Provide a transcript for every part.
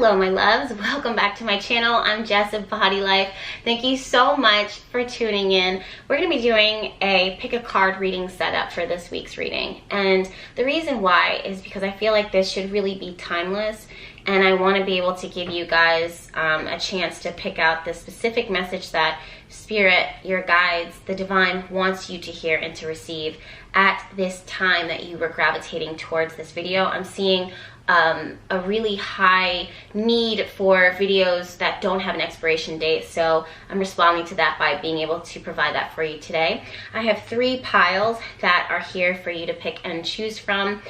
Hello my loves, welcome back to my channel. I'm Jess of Body Life. Thank you so much for tuning in. We're going to be doing a pick a card reading setup for this week's reading, and the reason why is because I feel like this should really be timeless, and I want to be able to give you guys a chance to pick out the specific message that Spirit, your guides, the divine wants you to hear and to receive at this time that you were gravitating towards this video. I'm seeing a really high need for videos that don't have an expiration date, so I'm responding to that by being able to provide that for you today. I have 3 piles that are here for you to pick and choose from.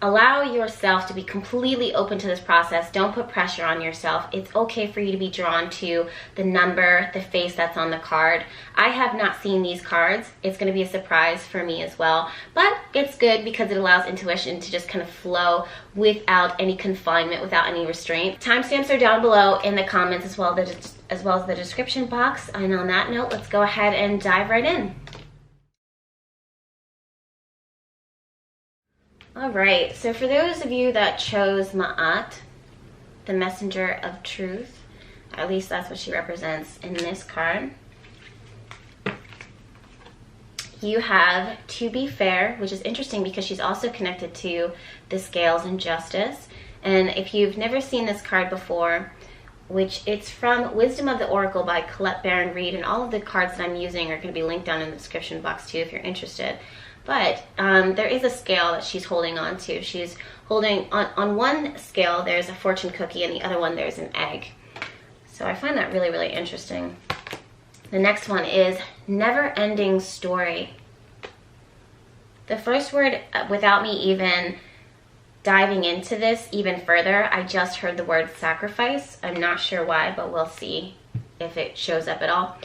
Allow yourself to be completely open to this process. Don't put pressure on yourself. It's okay for you to be drawn to the number, the face that's on the card. I have not seen these cards. It's going to be a surprise for me as well, but it's good because it allows intuition to just kind of flow without any confinement, without any restraint. Timestamps are down below in the comments as well as the description box. And on that note, let's go ahead and dive right in. Alright, so for those of you that chose Ma'at, the messenger of truth, at least that's what she represents in this card, you have To Be Fair, which is interesting because she's also connected to the scales and justice. And if you've never seen this card before, which it's from Wisdom of the Oracle by Colette Baron Reid, and all of the cards that I'm using are going to be linked down in the description box too if you're interested. But there is a scale that she's holding on to. She's holding on one scale there's a fortune cookie, and the other one there's an egg. So I find that really, really interesting. The next one is Never Ending Story. The first word, without me even diving into this even further, I just heard the word sacrifice. I'm not sure why, but we'll see if it shows up at all.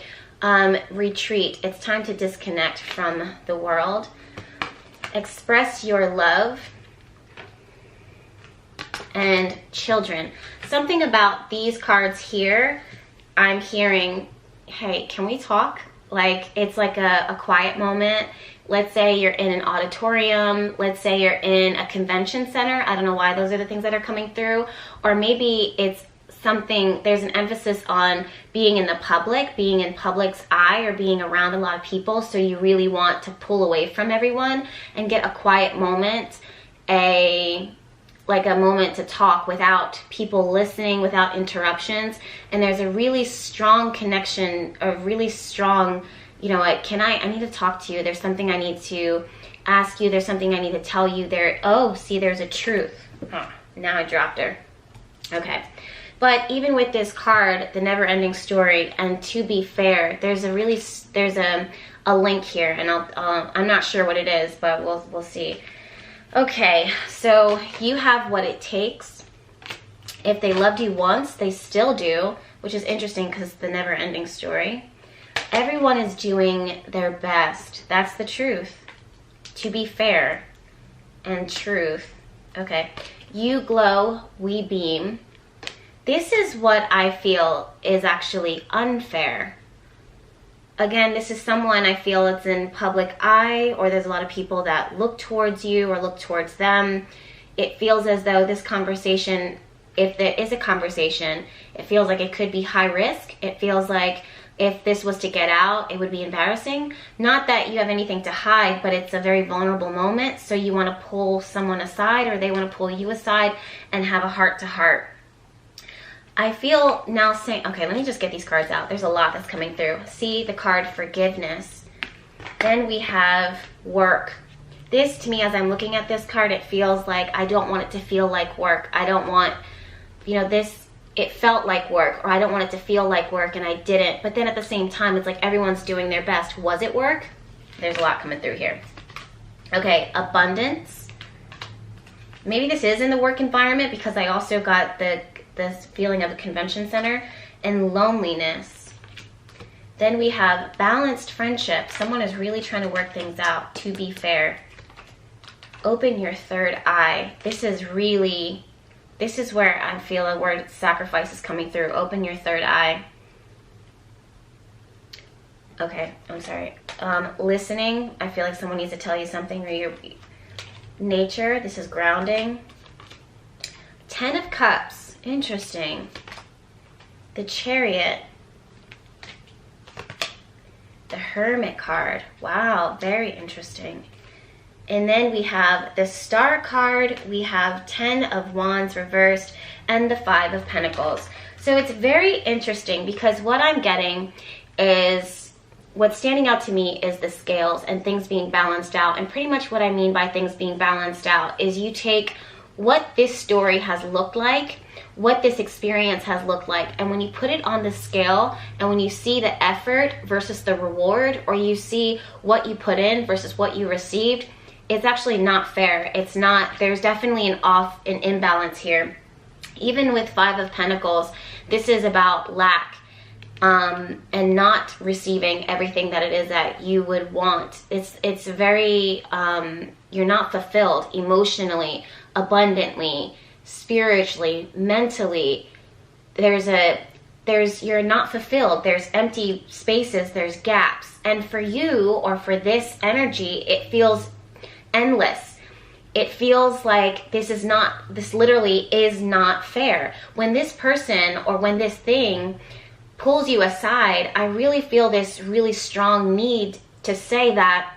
Retreat. It's time to disconnect from the world. Express your love. And children. Something about these cards here, I'm hearing, hey, can we talk? Like, it's like a quiet moment. Let's say you're in an auditorium. Let's say you're in a convention center. I don't know why those are the things that are coming through. Or maybe it's something, there's an emphasis on being in the public, being in public's eye, or being around a lot of people, so you really want to pull away from everyone and get a quiet moment, like a moment to talk without people listening, without interruptions. And there's a really strong connection, a really strong, you know what, I need to talk to you, there's something I need to ask you, there's something I need to tell you. Oh, see, there's a truth. Now I dropped her. Okay. But even with this card, the Never Ending Story, and To Be Fair, there's a link here, and I'm not sure what it is, but we'll see. Okay, so you have what it takes. If they loved you once, they still do, which is interesting because it's the Never Ending Story. Everyone is doing their best. That's the truth. To be fair and truth. Okay, you glow, we beam. This is what I feel is actually unfair. Again, this is someone I feel it's in public eye, or there's a lot of people that look towards you or look towards them. It feels as though this conversation, if there is a conversation, it feels like it could be high risk. It feels like if this was to get out, it would be embarrassing. Not that you have anything to hide, but it's a very vulnerable moment, so you want to pull someone aside, or they want to pull you aside and have a heart-to-heart. I feel now saying, okay, let me just get these cards out. There's a lot that's coming through. See the card Forgiveness. Then we have Work. This, to me, as I'm looking at this card, it feels like I don't want it to feel like work. I don't want, it felt like work, or I don't want it to feel like work, and I didn't. But then at the same time, it's like everyone's doing their best. Was it work? There's a lot coming through here. Okay, Abundance. Maybe this is in the work environment because I also got this feeling of a convention center, and Loneliness. Then we have Balanced Friendship. Someone is really trying to work things out. To Be Fair. Open your third eye. This is where I feel a word sacrifice is coming through. Open your third eye. Okay, I'm sorry. Listening. I feel like someone needs to tell you something, or your nature. This is grounding. 10 of Cups Interesting. The Chariot. The Hermit card. Wow, very interesting. And then we have the Star card, we have 10 of Wands reversed, and the 5 of Pentacles. So it's very interesting because what I'm getting is, what's standing out to me is the scales and things being balanced out. And pretty much what I mean by things being balanced out is you take what this story has looked like, what this experience has looked like, and when you put it on the scale and when you see the effort versus the reward, or you see what you put in versus what you received, it's actually not fair. It's not, there's definitely an imbalance here. Even with 5 of Pentacles, this is about lack and not receiving everything that it is that you would want. It's very, you're not fulfilled emotionally, abundantly, spiritually, mentally. You're not fulfilled. There's empty spaces, there's gaps. And for you, or for this energy, it feels endless. It feels like this literally is not fair. When this person or when this thing pulls you aside, I really feel this really strong need to say that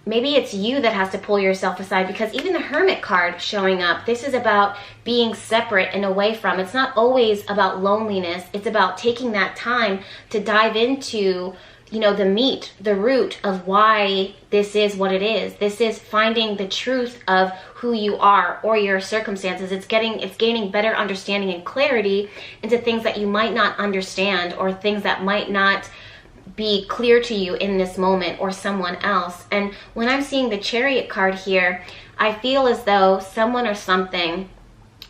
maybe it's you that has to pull yourself aside, because even the Hermit card showing up, this is about being separate and away from. It's not always about loneliness. It's about taking that time to dive into, you know, the meat, the root of why this is what it is. This is finding the truth of who you are or your circumstances. It's gaining better understanding and clarity into things that you might not understand, or things that might not be clear to you in this moment or someone else. And when I'm seeing the Chariot card here, I feel as though someone or something,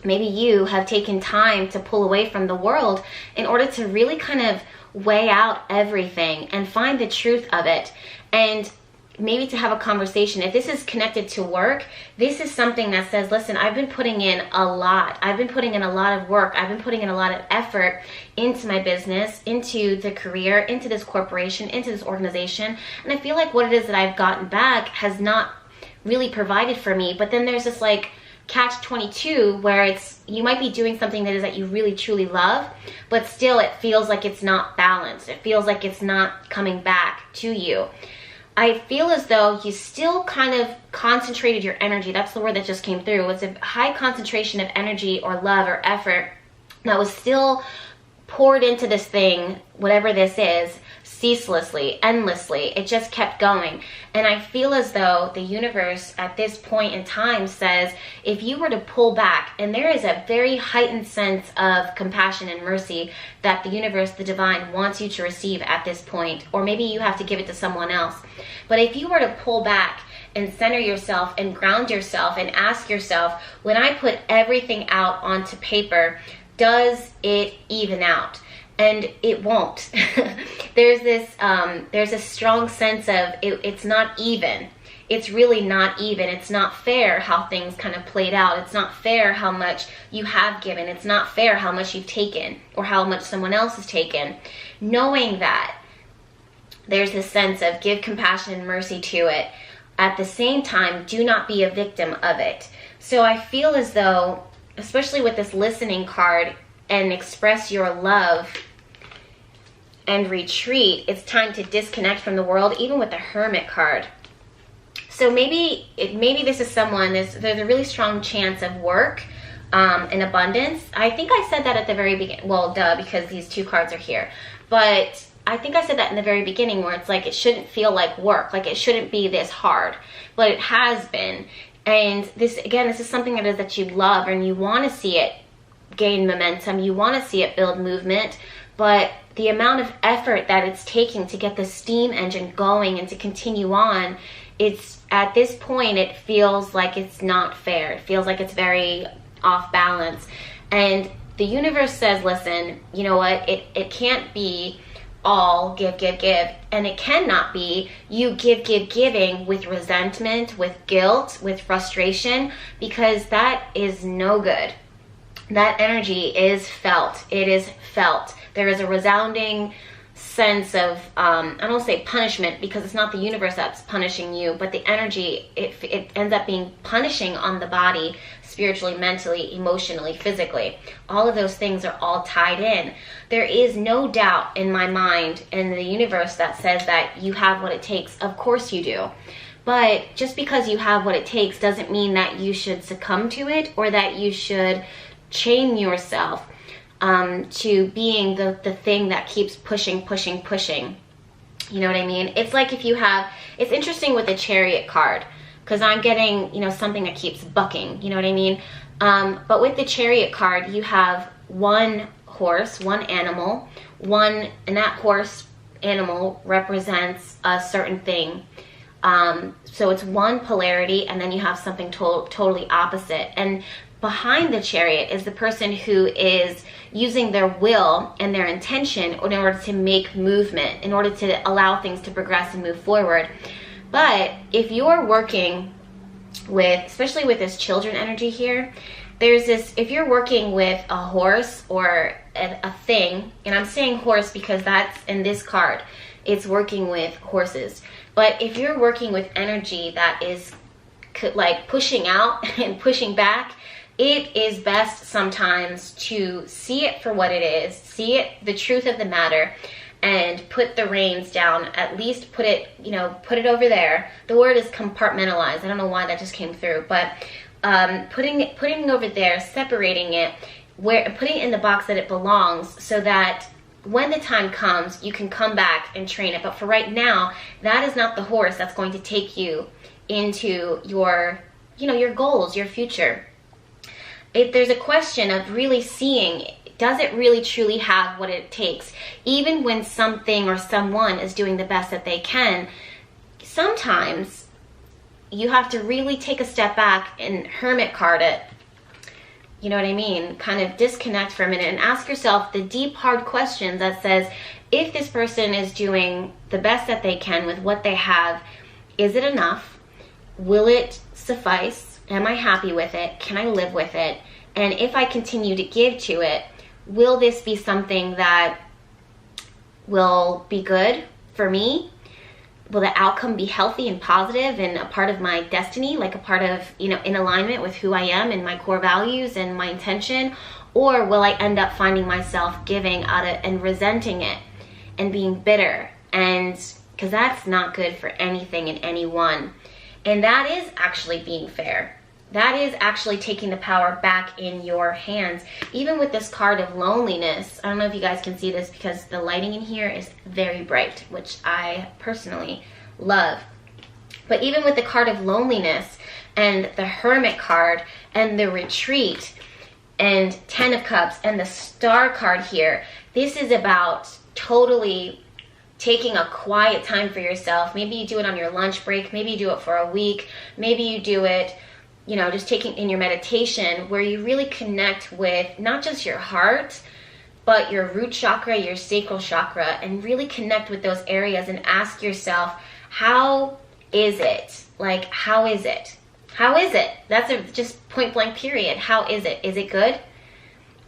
maybe you, have taken time to pull away from the world in order to really kind of weigh out everything and find the truth of it, and maybe to have a conversation. If this is connected to work, this is something that says, listen, I've been putting in a lot. I've been putting in a lot of work. I've been putting in a lot of effort into my business, into the career, into this corporation, into this organization. And I feel like what it is that I've gotten back has not really provided for me. But then there's this like catch-22 where it's, you might be doing something that you really truly love, but still it feels like it's not balanced. It feels like it's not coming back to you. I feel as though you still kind of concentrated your energy. That's the word that just came through. It's a high concentration of energy or love or effort that was still poured into this thing, whatever this is, ceaselessly, endlessly. It just kept going. And I feel as though the universe at this point in time says, if you were to pull back, and there is a very heightened sense of compassion and mercy that the universe, the divine, wants you to receive at this point, or maybe you have to give it to someone else. But if you were to pull back and center yourself and ground yourself and ask yourself, when I put everything out onto paper, does it even out? And it won't. There's a strong sense of it's not even. It's really not even. It's not fair how things kind of played out. It's not fair how much you have given. It's not fair how much you've taken or how much someone else has taken. Knowing that, there's this sense of give compassion and mercy to it. At the same time, do not be a victim of it. So I feel as though, especially with this listening card, and express your love and retreat, it's time to disconnect from the world, even with the Hermit card. So maybe this is someone, there's a really strong chance of work and abundance. I think I said that at the very beginning. Well, duh, because these two cards are here. But I think I said that in the very beginning, where it's like it shouldn't feel like work. Like it shouldn't be this hard. But it has been. And this, again, this is something that you love and you want to see it gain momentum. You want to see it build movement. But the amount of effort that it's taking to get the steam engine going and to continue on, it's at this point, it feels like it's not fair. It feels like it's very off balance. And the universe says, listen, you know what? It can't be all give, give, give. And it cannot be you giving with resentment, with guilt, with frustration, because that is no good. That energy is felt. It is felt. There is a resounding sense of, I don't say punishment, because it's not the universe that's punishing you, but the energy, it ends up being punishing on the body, spiritually, mentally, emotionally, physically. All of those things are all tied in. There is no doubt in my mind and the universe that says that you have what it takes. Of course you do. But just because you have what it takes doesn't mean that you should succumb to it, or that you should chain yourself to being the thing that keeps pushing. You know what I mean? It's like if you have, it's interesting with the Chariot card, because I'm getting, you know, something that keeps bucking, you know what I mean? But with the Chariot card, you have one horse, one animal, and that horse animal represents a certain thing. So it's one polarity, and then you have something totally opposite. And behind the Chariot is the person who is using their will and their intention in order to make movement, in order to allow things to progress and move forward. But if you're working with, especially with this children energy here, there's this, if you're working with a horse or a thing, and I'm saying horse because that's in this card, it's working with horses. But if you're working with energy that is like pushing out and pushing back, it is best sometimes to see it for what it is, see it, the truth of the matter, and put the reins down, at least put it, you know, put it over there. The word is compartmentalize. I don't know why that just came through, but putting it over there, separating it, putting it in the box that it belongs, so that when the time comes, you can come back and train it. But for right now, that is not the horse that's going to take you into your, you know, your goals, your future. If there's a question of really seeing, does it really truly have what it takes? Even when something or someone is doing the best that they can, sometimes you have to really take a step back and hermit card it. You know what I mean? Kind of disconnect for a minute and ask yourself the deep, hard questions that says, if this person is doing the best that they can with what they have, is it enough? Will it suffice? Am I happy with it? Can I live with it? And if I continue to give to it, will this be something that will be good for me? Will the outcome be healthy and positive and a part of my destiny, like a part of, you know, in alignment with who I am and my core values and my intention? Or will I end up finding myself giving out of and resenting it and being bitter? And because that's not good for anything and anyone. And that is actually being fair. That is actually taking the power back in your hands. Even with this card of loneliness, I don't know if you guys can see this because the lighting in here is very bright, which I personally love. But even with the card of loneliness and the Hermit card and the Retreat and 10 of Cups and the Star card here, this is about totally taking a quiet time for yourself. Maybe you do it on your lunch break. Maybe you do it for a week. Maybe you do it, you know, just taking in your meditation, where you really connect with not just your heart, but your root chakra, your sacral chakra, and really connect with those areas and ask yourself, how is it? Like, how is it? How is it? That's a just point blank period. How is it? Is it good?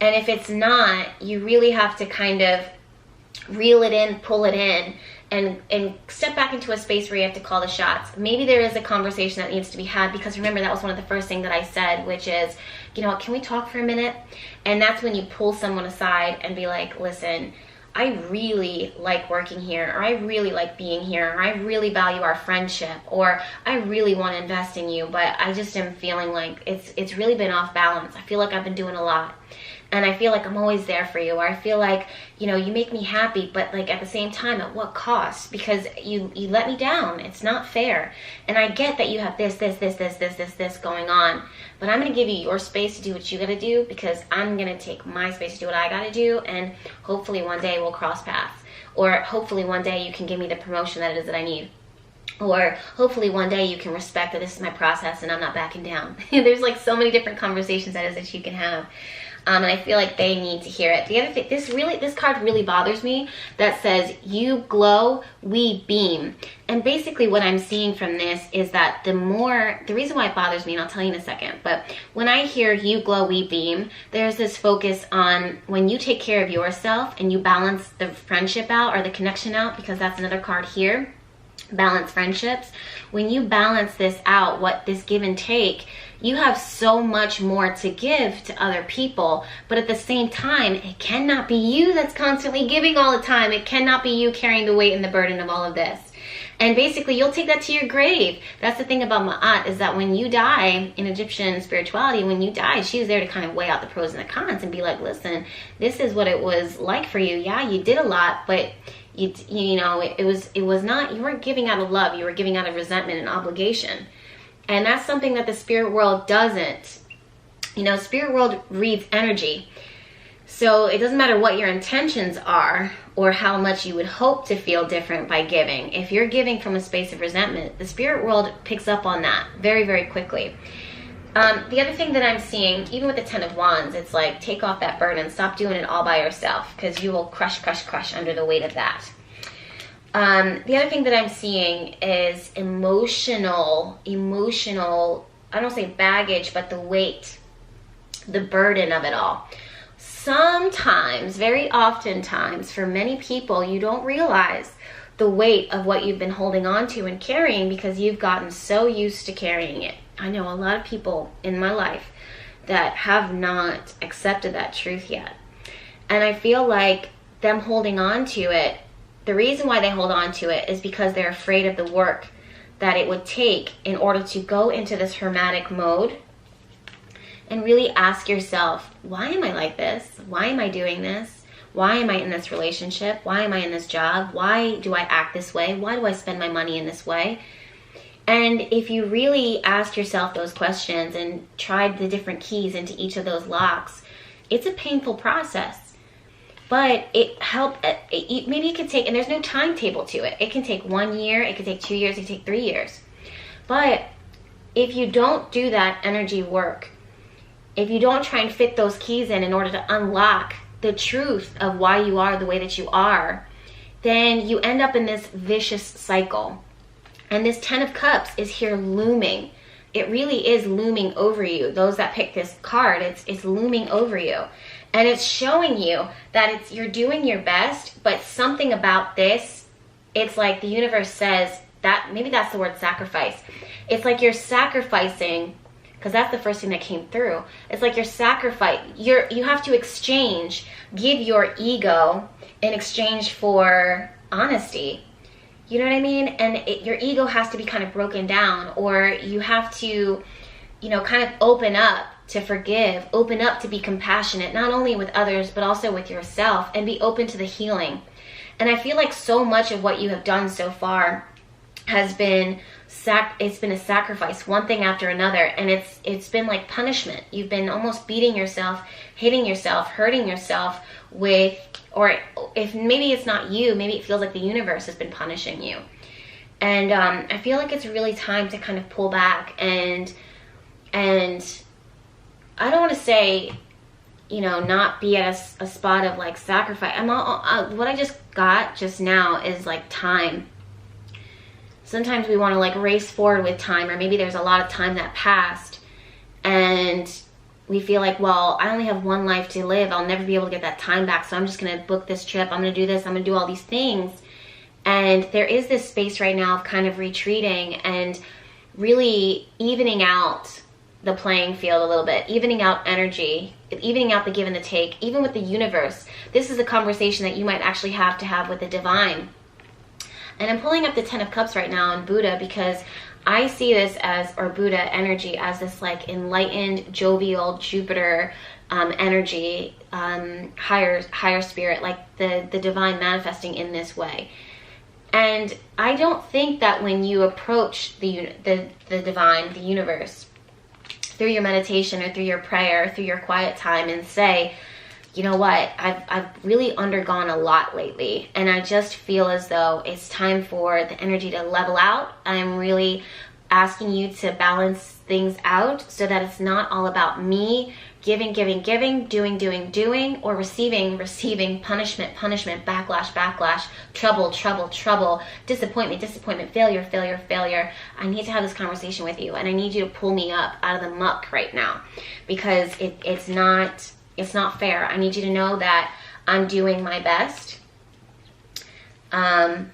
And if it's not, you really have to kind of reel it in, pull it in, and step back into a space where you have to call the shots. Maybe there is a conversation that needs to be had, because remember, that was one of the first things that I said, which is, you know what, can we talk for a minute? And that's when you pull someone aside and be like, listen, I really like working here, or I really like being here, or I really value our friendship, or I really want to invest in you, but I just am feeling like it's really been off balance. I feel like I've been doing a lot. And I feel like I'm always there for you, or I feel like, you know, you make me happy, but like at the same time, at what cost? Because you let me down. It's not fair. And I get that you have this going on, but I'm going to give you your space to do what you got to do, because I'm going to take my space to do what I got to do. And hopefully one day we'll cross paths, or hopefully one day you can give me the promotion that it is that I need. Or hopefully one day you can respect that this is my process and I'm not backing down. There's like so many different conversations that you can have. And I feel like they need to hear it. The other thing, this card really bothers me, that says, you glow, we beam. And basically what I'm seeing from this is that the reason why it bothers me, and I'll tell you in a second, but when I hear you glow, we beam, there's this focus on when you take care of yourself and you balance the friendship out, or the connection out, because that's another card here, balance friendships. When you balance this out, what this give and take, you have so much more to give to other people, but at the same time, it cannot be you that's constantly giving all the time. It cannot be you carrying the weight and the burden of all of this. And basically, you'll take that to your grave. That's the thing about Ma'at, is that when you die, in Egyptian spirituality, when you die, she's there to kind of weigh out the pros and the cons and be like, listen, this is what it was like for you. Yeah, you did a lot, but you know, it was not, you weren't giving out of love, you were giving out of resentment and obligation. And that's something that the spirit world doesn't. You know, spirit world reads energy. So it doesn't matter what your intentions are or how much you would hope to feel different by giving. If you're giving from a space of resentment, the spirit world picks up on that very, very quickly. The other thing that I'm seeing, even with the 10 of Wands, it's like, take off that burden. Stop doing it all by yourself, because you will crush under the weight of that. The other thing that I'm seeing is emotional, I don't say baggage, but the weight, the burden of it all. Sometimes, very oftentimes, for many people, you don't realize the weight of what you've been holding on to and carrying because you've gotten so used to carrying it. I know a lot of people in my life that have not accepted that truth yet. And I feel like them holding on to it, the reason why they hold on to it is because they're afraid of the work that it would take in order to go into this hermetic mode and really ask yourself, why am I like this? Why am I doing this? Why am I in this relationship? Why am I in this job? Why do I act this way? Why do I spend my money in this way? And if you really ask yourself those questions and tried the different keys into each of those locks, it's a painful process. But it helped, maybe it could take, and there's no timetable to it. It can take 1 year, it could take 2 years, it could take 3 years. But if you don't do that energy work, if you don't try and fit those keys in order to unlock the truth of why you are the way that you are, then you end up in this vicious cycle. And this 10 of Cups is here looming. It really is looming over you. Those that pick this card, it's looming over you. And it's showing you that you're doing your best, but something about this, it's like the universe says that, maybe that's the word sacrifice. It's like you're sacrificing, because that's the first thing that came through. It's like you have to give your ego in exchange for honesty. You know what I mean? And your ego has to be kind of broken down, or you have to, kind of open up to forgive, open up to be compassionate, not only with others, but also with yourself, and be open to the healing. And I feel like so much of what you have done so far has been it's been a sacrifice, one thing after another, and it's been like punishment. You've been almost beating yourself, hitting yourself, hurting yourself with, or if maybe it's not you, maybe it feels like the universe has been punishing you. And I feel like it's really time to kind of pull back and I don't want to say, not be at a spot of like sacrifice. What I just got just now is like time. Sometimes we want to like race forward with time, or maybe there's a lot of time that passed and we feel like, well, I only have one life to live. I'll never be able to get that time back. So I'm just going to book this trip. I'm going to do this. I'm going to do all these things. And there is this space right now of kind of retreating and really evening out the playing field a little bit, evening out energy, evening out the give and the take, even with the universe. This is a conversation that you might actually have to have with the divine. And I'm pulling up the 10 of Cups right now in Buddha because I see this as, or Buddha energy, as this like enlightened, jovial Jupiter energy, higher spirit, like the divine manifesting in this way. And I don't think that when you approach the divine, the universe, through your meditation or through your prayer, through your quiet time, and say, you know what, I've really undergone a lot lately, and I just feel as though it's time for the energy to level out. I'm really asking you to balance things out so that it's not all about me giving, giving, giving, doing, doing, doing, or receiving, receiving, punishment, punishment, backlash, backlash, trouble, trouble, trouble, disappointment, disappointment, failure, failure, failure. I need to have this conversation with you, and I need you to pull me up out of the muck right now, because it's not fair. I need you to know that I'm doing my best. I'm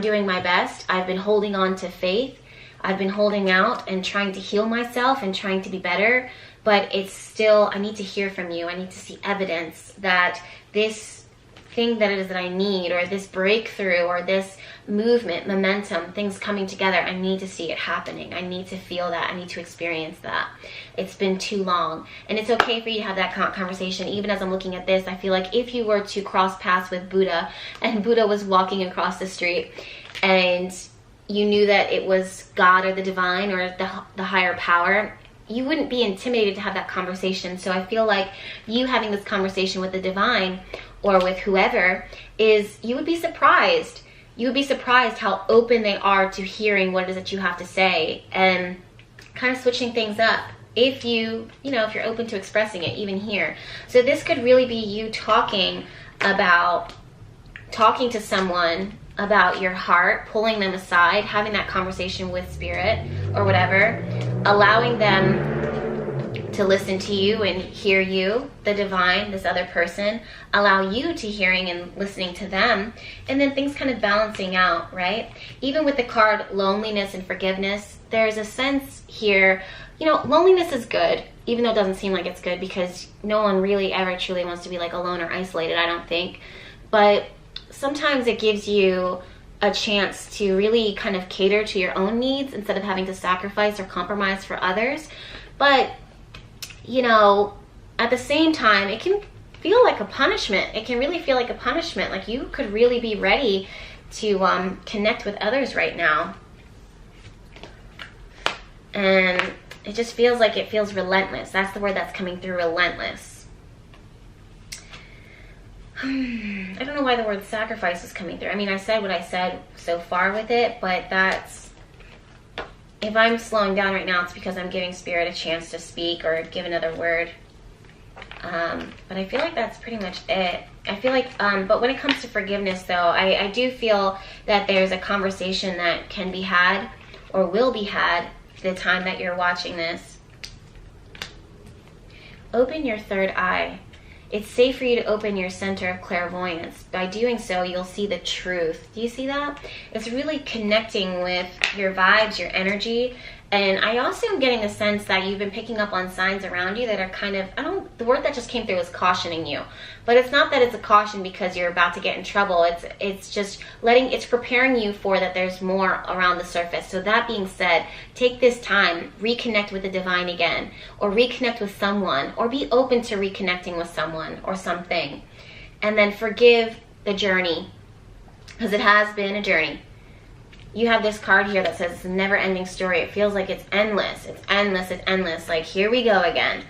doing my best. I've been holding on to faith. I've been holding out and trying to heal myself and trying to be better, but it's still, I need to hear from you. I need to see evidence that this thing that it is that I need, or this breakthrough, or this movement, momentum, things coming together, I need to see it happening. I need to feel that. I need to experience that. It's been too long. And it's okay for you to have that conversation. Even as I'm looking at this, I feel like if you were to cross paths with Buddha, and Buddha was walking across the street, and you knew that it was God or the divine or the higher power, you wouldn't be intimidated to have that conversation. So I feel like you having this conversation with the divine or with whoever is, you would be surprised. You would be surprised how open they are to hearing what it is that you have to say, and kind of switching things up if if you're open to expressing it, even here. So this could really be you talking to someone about your heart, pulling them aside, having that conversation with spirit or whatever, allowing them to listen to you and hear you, the divine, this other person, allow you to hearing and listening to them, and then things kind of balancing out, right? Even with the card loneliness and forgiveness, there's a sense here, loneliness is good, even though it doesn't seem like it's good, because no one really ever truly wants to be like alone or isolated, I don't think. But sometimes it gives you a chance to really kind of cater to your own needs instead of having to sacrifice or compromise for others. But, at the same time, it can feel like a punishment. It can really feel like a punishment. Like you could really be ready to connect with others right now. And it just feels like it feels relentless. That's the word that's coming through, relentless. I don't know why the word sacrifice is coming through. I mean, I said what I said so far with it, but if I'm slowing down right now, it's because I'm giving spirit a chance to speak or give another word. But I feel like that's pretty much it. I feel like, but when it comes to forgiveness though, I do feel that there's a conversation that can be had or will be had the time that you're watching this. Open your third eye. It's safe for you to open your center of clairvoyance. By doing so, you'll see the truth. Do you see that? It's really connecting with your vibes, your energy. And I also am getting a sense that you've been picking up on signs around you that are kind of, the word that just came through is cautioning you. But it's not that it's a caution because you're about to get in trouble. It's just it's preparing you for that there's more around the surface. So that being said, take this time, reconnect with the divine again, or reconnect with someone, or be open to reconnecting with someone or something. And then forgive the journey, because it has been a journey. You have this card here that says it's a never-ending story. It feels like it's endless. It's endless. It's endless. Like, here we go again.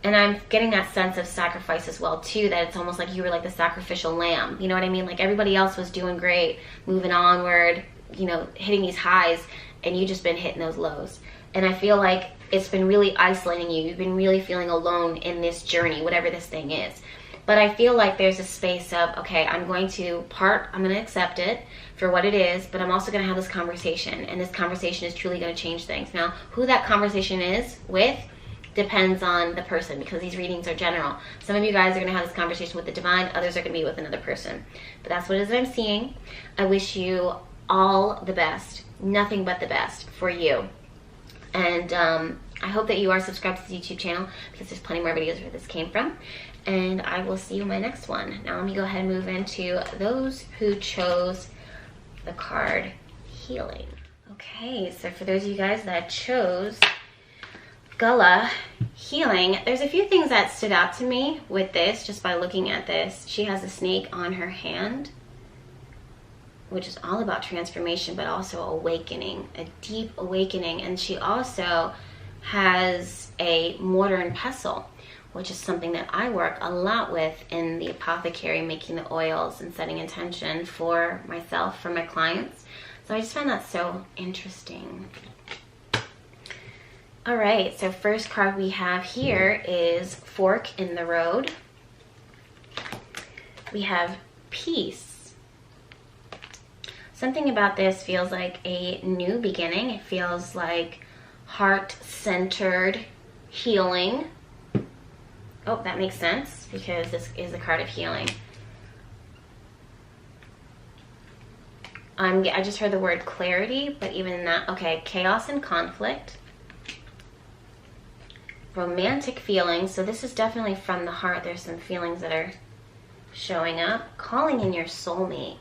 And I'm getting that sense of sacrifice as well, too, that it's almost like you were like the sacrificial lamb. You know what I mean? Like, everybody else was doing great, moving onward, hitting these highs, and you just been hitting those lows. And I feel like it's been really isolating you. You've been really feeling alone in this journey, whatever this thing is. But I feel like there's a space of, okay, I'm going to accept it for what it is, but I'm also going to have this conversation, and this conversation is truly going to change things. Now, who that conversation is with depends on the person, because these readings are general. Some of you guys are going to have this conversation with the divine, others are going to be with another person. But that's what it is that I'm seeing. I wish you all the best, nothing but the best for you. And I hope that you are subscribed to the YouTube channel, because there's plenty more videos where this came from. And I will see you in my next one. Now let me go ahead and move into those who chose the card Healing. Okay, so for those of you guys that chose Gula Healing, there's a few things that stood out to me with this just by looking at this. She has a snake on her hand, which is all about transformation, but also awakening, a deep awakening. And she also has a mortar and pestle, which is something that I work a lot with in the apothecary, making the oils and setting intention for myself, for my clients. So I just find that so interesting. All right, so first card we have here is Fork in the Road. We have Peace. Something about this feels like a new beginning. It feels like heart-centered healing. Oh, that makes sense because this is a card of healing. I just heard the word clarity, but even in that, okay, chaos and conflict. Romantic feelings, so this is definitely from the heart. There's some feelings that are showing up. Calling in your soulmate.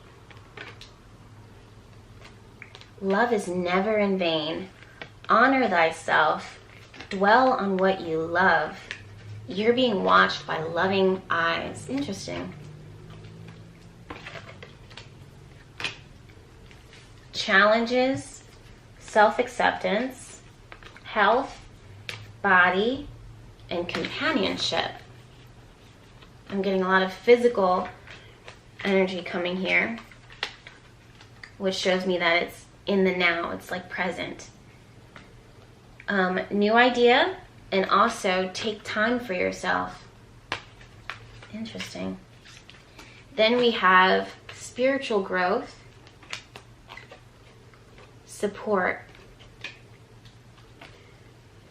Love is never in vain. Honor thyself. Dwell on what you love. You're being watched by loving eyes. Interesting. Challenges, self-acceptance, health, body, and companionship. I'm getting a lot of physical energy coming here, which shows me that it's in the now. It's like present. New idea, and also take time for yourself. Interesting. Then we have spiritual growth, support.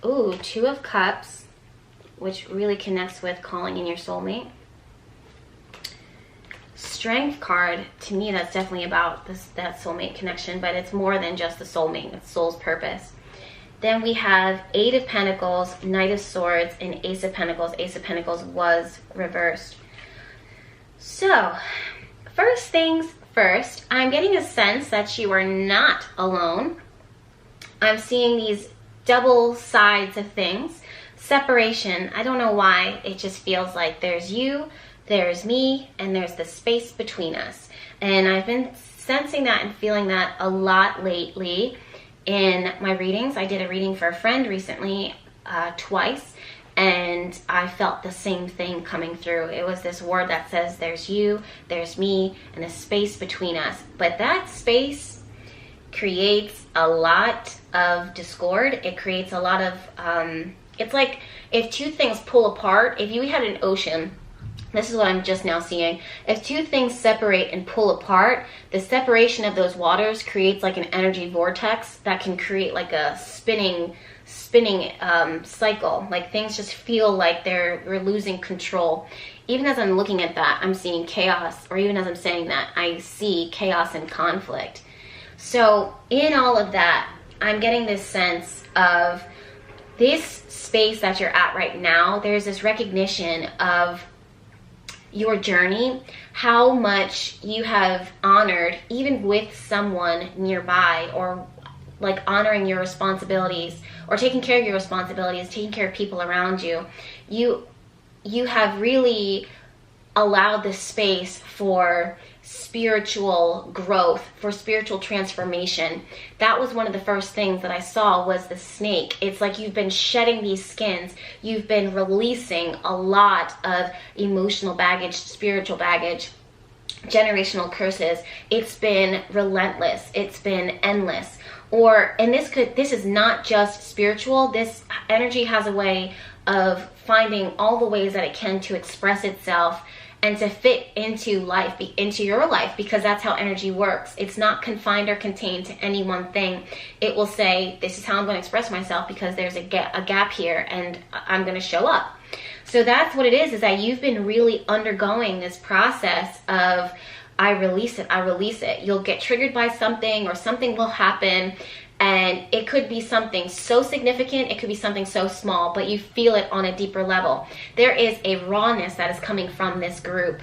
Ooh, Two of Cups, which really connects with calling in your soulmate. Strength card, to me, that's definitely about that soulmate connection, but it's more than just the soulmate. It's soul's purpose. Then we have Eight of Pentacles, Knight of Swords, and Ace of Pentacles. Ace of Pentacles was reversed. So, first things first, I'm getting a sense that you are not alone. I'm seeing these double sides of things. Separation, I don't know why. It just feels like there's you, there's me, and there's the space between us. And I've been sensing that and feeling that a lot lately in my readings. I did a reading for a friend recently, twice, and I felt the same thing coming through. It was this word that says there's you, there's me, and a space between us. But that space creates a lot of discord. It creates a lot of, it's like if two things pull apart, if you had an ocean, this is what I'm just now seeing. If two things separate and pull apart, the separation of those waters creates like an energy vortex that can create like a spinning cycle. Like things just feel like we're losing control. Even as I'm looking at that, I'm seeing chaos, or even as I'm saying that, I see chaos and conflict. So in all of that, I'm getting this sense of this space that you're at right now. There's this recognition of your journey, how much you have honored, even with someone nearby, or like honoring your responsibilities, or taking care of your responsibilities, taking care of people around you. You have really allowed this space for spiritual growth, for spiritual transformation. That was one of the first things that I saw, was the snake. It's like you've been shedding these skins. You've been releasing a lot of emotional baggage, spiritual baggage, generational curses. It's been relentless. It's been endless. And this is not just spiritual. This energy has a way of finding all the ways that it can to express itself and to fit into life, into your life, because that's how energy works. It's not confined or contained to any one thing. It will say, this is how I'm going to express myself because there's a gap here, and I'm going to show up. So that's what it is that you've been really undergoing this process of, I release it, I release it. You'll get triggered by something, or something will happen, and it could be something so significant, it could be something so small, but you feel it on a deeper level. There is a rawness that is coming from this group,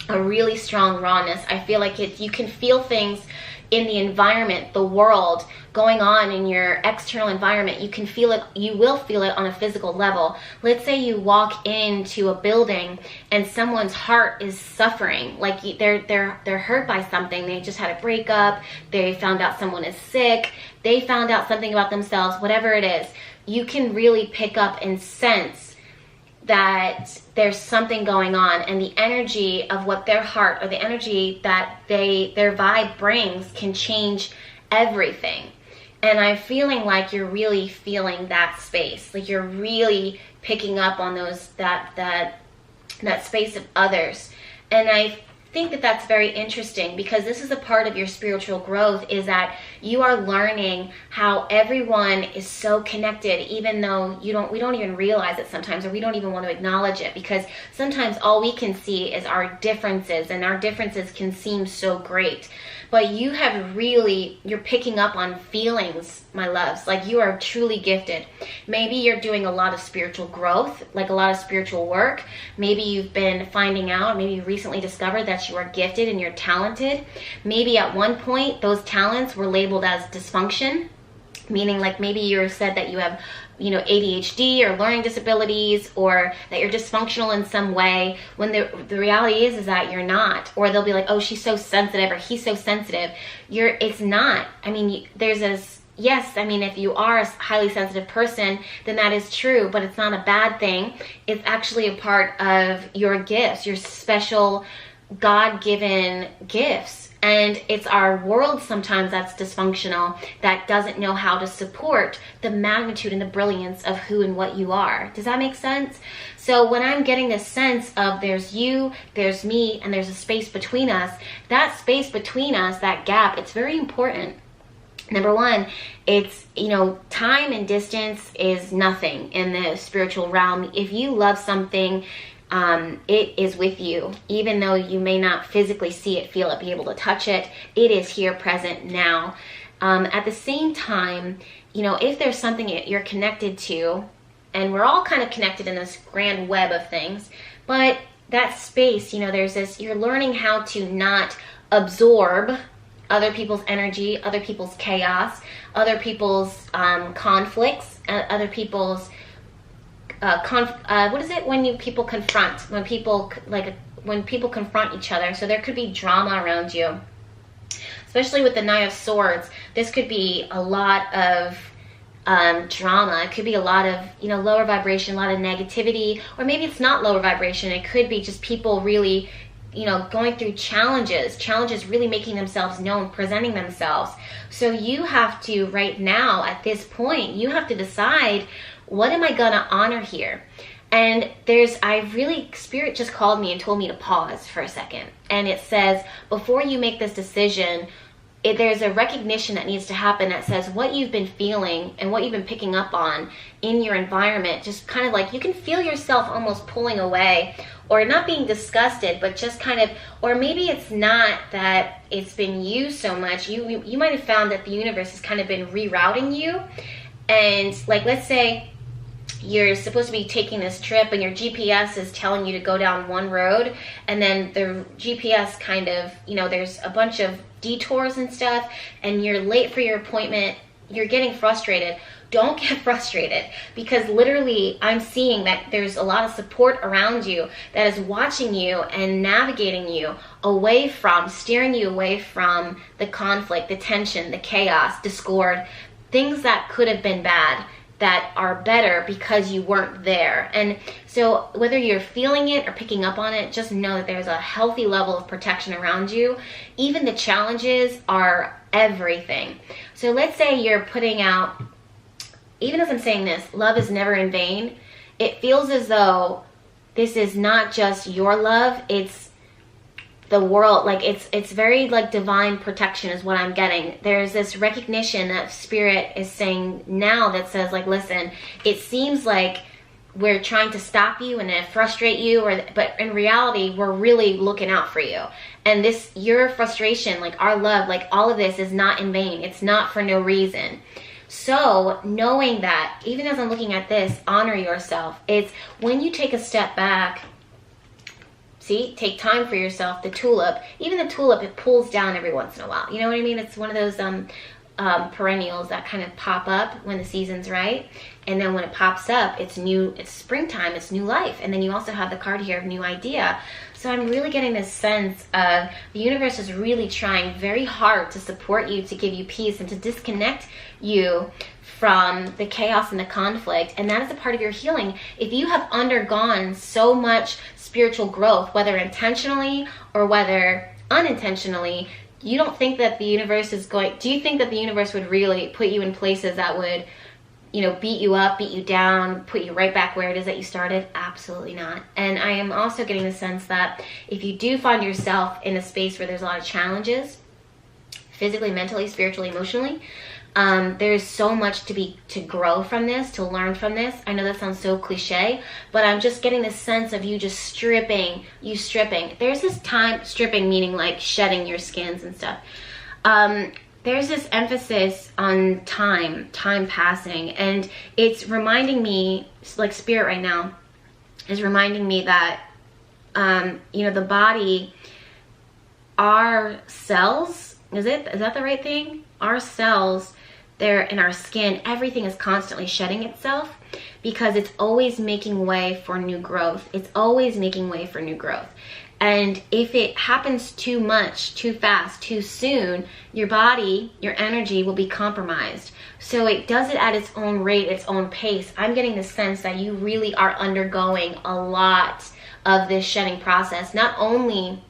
a really strong rawness. I feel like you can feel things in the environment, the world going on in your external environment. You can feel it, you will feel it on a physical level. Let's say you walk into a building and someone's heart is suffering, like they're hurt by something. They just had a breakup, they found out someone is sick, they found out something about themselves, whatever it is. You can really pick up and sense that there's something going on, and the energy of what their heart, or the energy that their vibe brings, can change everything. And I'm feeling like you're really feeling that space. Like you're really picking up on that space of others. And I think that that's very interesting, because this is a part of your spiritual growth, is that you are learning how everyone is so connected, even though we don't even realize it sometimes, or we don't even want to acknowledge it, because sometimes all we can see is our differences, and our differences can seem so great. But you're picking up on feelings, my loves. Like, you are truly gifted. Maybe you're doing a lot of spiritual growth, like a lot of spiritual work. Maybe you've been finding out, maybe you recently discovered that you are gifted and you're talented. Maybe at one point those talents were labeled as dysfunction, meaning like maybe you're said that you have, ADHD or learning disabilities, or that you're dysfunctional in some way, when the reality is that you're not. Or they'll be like, oh, she's so sensitive, or he's so sensitive. It's not. I mean, there's this, yes, I mean, if you are a highly sensitive person, then that is true, but it's not a bad thing. It's actually a part of your gifts, your special God-given gifts. And it's our world sometimes that's dysfunctional, that doesn't know how to support the magnitude and the brilliance of who and what you are. Does that make sense? So when I'm getting this sense of there's you, there's me, and there's a space between us, that space between us, that gap, it's very important. Number one, it's, time and distance is nothing in the spiritual realm. If you love something, it is with you, even though you may not physically see it, feel it, be able to touch it. It is here, present now. At the same time, if there's something that you're connected to, and we're all kind of connected in this grand web of things, but that space, there's this, you're learning how to not absorb other people's energy, other people's chaos, other people's conflicts, other people's what is it when people confront, when people confront each other. So there could be drama around you, especially with the Knight of Swords. This could be a lot of drama. It could be a lot of lower vibration, a lot of negativity, or maybe it's not lower vibration. It could be just people really going through challenges, really making themselves known, presenting themselves. So you have to, right now at this point, you have to decide, what am I gonna honor here? And Spirit just called me and told me to pause for a second. And it says, before you make this decision, there's a recognition that needs to happen that says what you've been feeling and what you've been picking up on in your environment, just kind of like you can feel yourself almost pulling away, or not being disgusted, but just kind of, or maybe it's not that it's been you so much. You might have found that the universe has kind of been rerouting you. And like, let's say you're supposed to be taking this trip and your GPS is telling you to go down one road, and then the GPS kind of, there's a bunch of detours and stuff, and you're late for your appointment. You're getting frustrated. Don't get frustrated, because literally I'm seeing that there's a lot of support around you that is watching you and navigating you away from, steering you away from the conflict, the tension, the chaos, discord, things that could have been bad, that are better because you weren't there. And so whether you're feeling it or picking up on it, just know that there's a healthy level of protection around you. Even the challenges are everything. So let's say you're putting out, even as I'm saying this, love is never in vain. It feels as though this is not just your love, it's the world. Like it's very like divine protection is what I'm getting. There's this recognition that Spirit is saying now that says, like, listen, it seems like we're trying to stop you and frustrate you, but in reality we're really looking out for you. And your frustration, like our love, like all of this is not in vain. It's not for no reason. So knowing that, even as I'm looking at this, honor yourself. It's when you take a step back. See, take time for yourself. The tulip, even the tulip, it pulls down every once in a while. You know what I mean? It's one of those perennials that kind of pop up when the season's right. And then when it pops up, it's springtime, it's new life. And then you also have the card here of new idea. So I'm really getting this sense of the universe is really trying very hard to support you, to give you peace, and to disconnect you from the chaos and the conflict. And that is a part of your healing. If you have undergone so much spiritual growth, whether intentionally or whether unintentionally, You don't think that the universe is going, do you think that the universe would really put you in places that would, you know, beat you up, beat you down, put you right back where it is that you started? Absolutely not. And I am also getting the sense that if you do find yourself in a space where there's a lot of challenges, physically, mentally, spiritually, emotionally, there's so much to grow from this, to learn from this. I know that sounds so cliche, but I'm just getting this sense of you just stripping. There's this time, stripping meaning like shedding your skins and stuff. There's this emphasis on time passing, and it's reminding me, like spirit right now is reminding me that, you know, the body, our cells, is that the right thing? Our cells, they're in our skin, everything is constantly shedding itself because it's always making way for new growth. It's always making way for new growth. And if it happens too much, too fast, too soon, your body, your energy will be compromised. So it does it at its own rate, its own pace. I'm getting the sense that you really are undergoing a lot of this shedding process, not only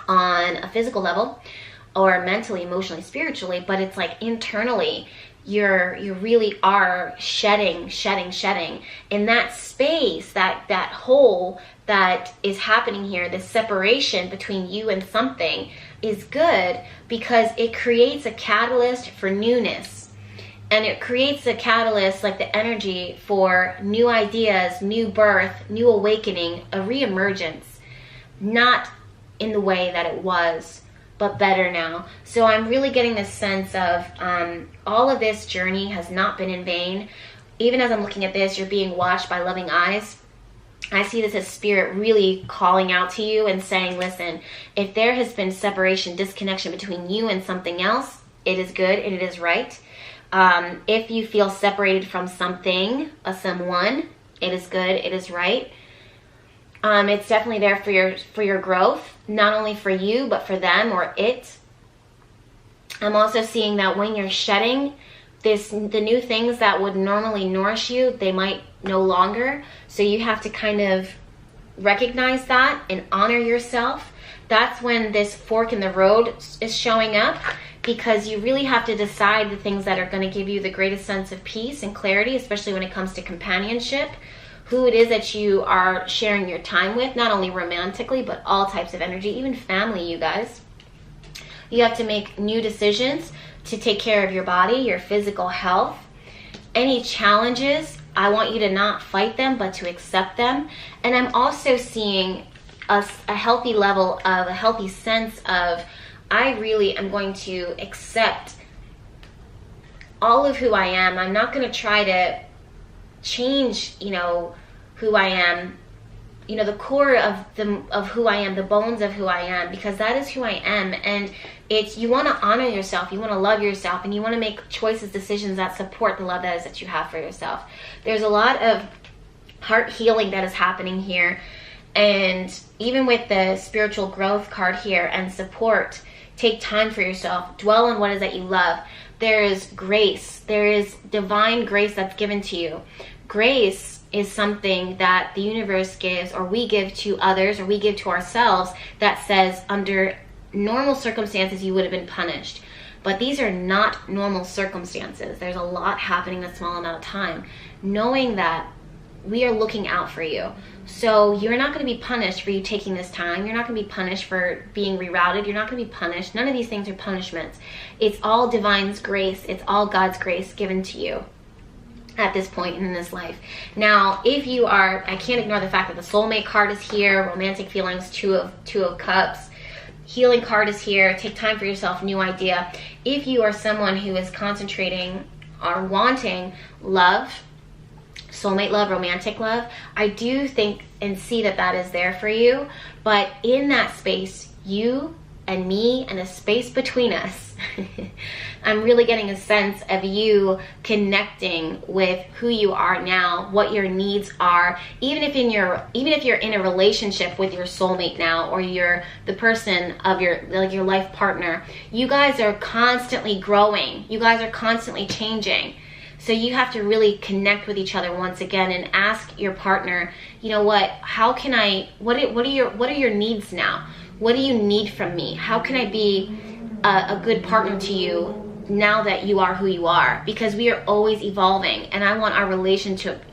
on a physical level or mentally, emotionally, spiritually, but it's like internally. You really are shedding. In that space, that hole that is happening here, this separation between you and something is good because it creates a catalyst for newness. And it creates a catalyst, like the energy for new ideas, new birth, new awakening, a reemergence. Not in the way that it was, but better now. So I'm really getting this sense of all of this journey has not been in vain. Even as I'm looking at this, you're being watched by loving eyes. I see this as spirit really calling out to you and saying, listen, if there has been separation, disconnection between you and something else, it is good and it is right. If you feel separated from something, someone, it is good, it is right. It's definitely there for your growth, not only for you, but for them or it. I'm also seeing that when you're shedding the new things that would normally nourish you, they might no longer. So you have to kind of recognize that and honor yourself. That's when this fork in the road is showing up, because you really have to decide the things that are going to give you the greatest sense of peace and clarity, especially when it comes to companionship. Who it is that you are sharing your time with, not only romantically, but all types of energy, even family, you guys. You have to make new decisions to take care of your body, your physical health. Any challenges, I want you to not fight them, but to accept them. And I'm also seeing a healthy level of, a healthy sense of, I really am going to accept all of who I am. I'm not going to try to change, you know, who I am, you know, the core of who I am, the bones of who I am, because that is who I am. And it's, you want to honor yourself, you want to love yourself, and you want to make choices, decisions that support the love that is that you have for yourself. There's a lot of heart healing that is happening here. And even with the spiritual growth card here and support, take time for yourself, dwell on what it is that you love. There is grace, there is divine grace that's given to you. Grace is something that the universe gives, or we give to others, or we give to ourselves, that says under normal circumstances you would have been punished. But these are not normal circumstances. There's a lot happening in a small amount of time. Knowing that we are looking out for you. So you're not going to be punished for you taking this time. You're not going to be punished for being rerouted. You're not going to be punished. None of these things are punishments. It's all divine's grace. It's all God's grace given to you at this point in this life. Now, if you are, I can't ignore the fact that the soulmate card is here, romantic feelings, two of cups, healing card is here, take time for yourself, new idea. If you are someone who is concentrating or wanting love, soulmate love, romantic love, I do think and see that that is there for you. But in that space, you and me and a space between us, I'm really getting a sense of you connecting with who you are now, what your needs are. Even if you're in a relationship with your soulmate now, or you're the person of your life partner, you guys are constantly growing. You guys are constantly changing. So you have to really connect with each other once again and ask your partner, you know what, how can I, what are your needs now? What do you need from me? How can I be a good partner to you now that you are who you are, because we are always evolving, and I want our relationship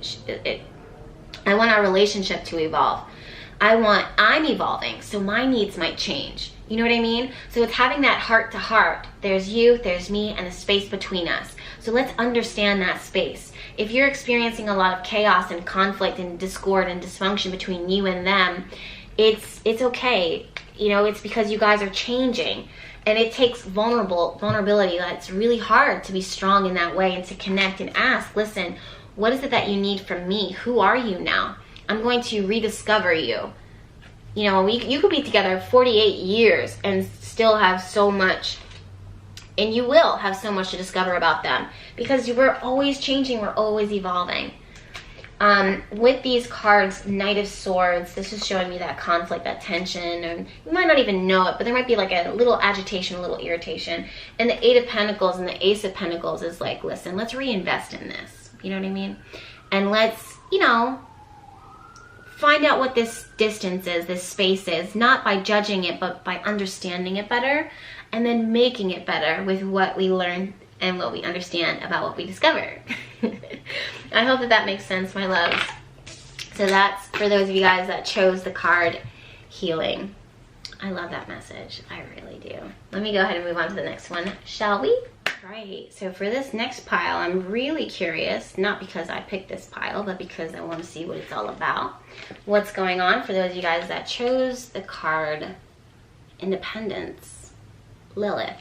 to evolve. I'm evolving, so my needs might change. You know what I mean? So it's having that heart to heart. There's you, there's me, and a space between us. So let's understand that space. If you're experiencing a lot of chaos and conflict and discord and dysfunction between you and them, it's okay. You know, it's because you guys are changing. And it takes vulnerability. It's really hard to be strong in that way and to connect and ask, listen, what is it that you need from me? Who are you now? I'm going to rediscover you. You know, you could be together 48 years and still have so much, and you will have so much to discover about them, because we're always changing, we're always evolving. With these cards, Knight of Swords, this is showing me that conflict, that tension, and you might not even know it, but there might be like a little agitation, a little irritation. And the Eight of Pentacles and the Ace of Pentacles is like, listen, let's reinvest in this. You know what I mean? And let's, you know, find out what this distance is, this space is, not by judging it, but by understanding it better, and then making it better with what we learn and what we understand about what we discover. I hope that makes sense, my loves. So that's for those of you guys that chose the card Healing. I love that message. I really do. Let me go ahead and move on to the next one, shall we? Right, so for this next pile, I'm really curious, not because I picked this pile, but because I want to see what it's all about. What's going on for those of you guys that chose the card Independence, Lilith.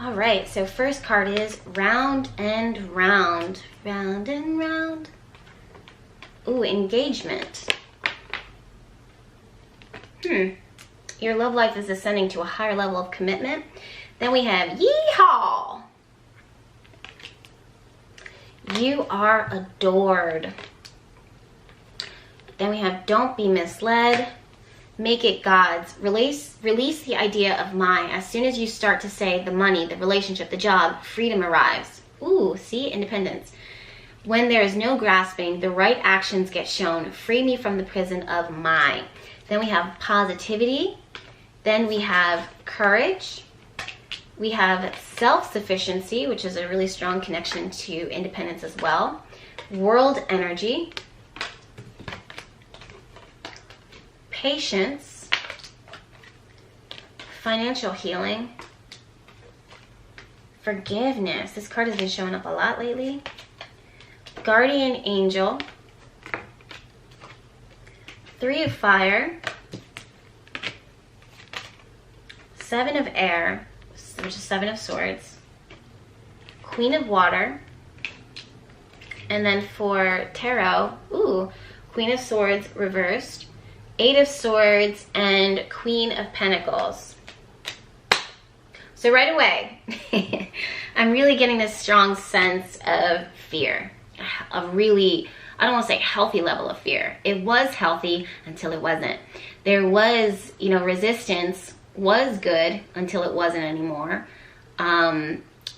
All right, so first card is Round and Round. Round and Round. Ooh, Engagement. Your love life is ascending to a higher level of commitment. Then we have Yeehaw. You are adored. Then we have Don't be misled. Make it God's. Release the idea of my. As soon as you start to say the money, the relationship, the job, freedom arrives. Ooh, see, independence. When there is no grasping, the right actions get shown. Free me from the prison of my. Then we have positivity. Then we have courage. We have self-sufficiency, which is a really strong connection to independence as well. World energy. Patience. Financial healing. Forgiveness. This card has been showing up a lot lately. Guardian angel. Three of fire. Seven of air, which is Seven of Swords. Queen of water. And then for tarot, ooh, Queen of Swords reversed. Eight of Swords and Queen of Pentacles. So right away, I'm really getting this strong sense of fear. A really, I don't want to say healthy level of fear. It was healthy until it wasn't. There was, you know, resistance was good until it wasn't anymore.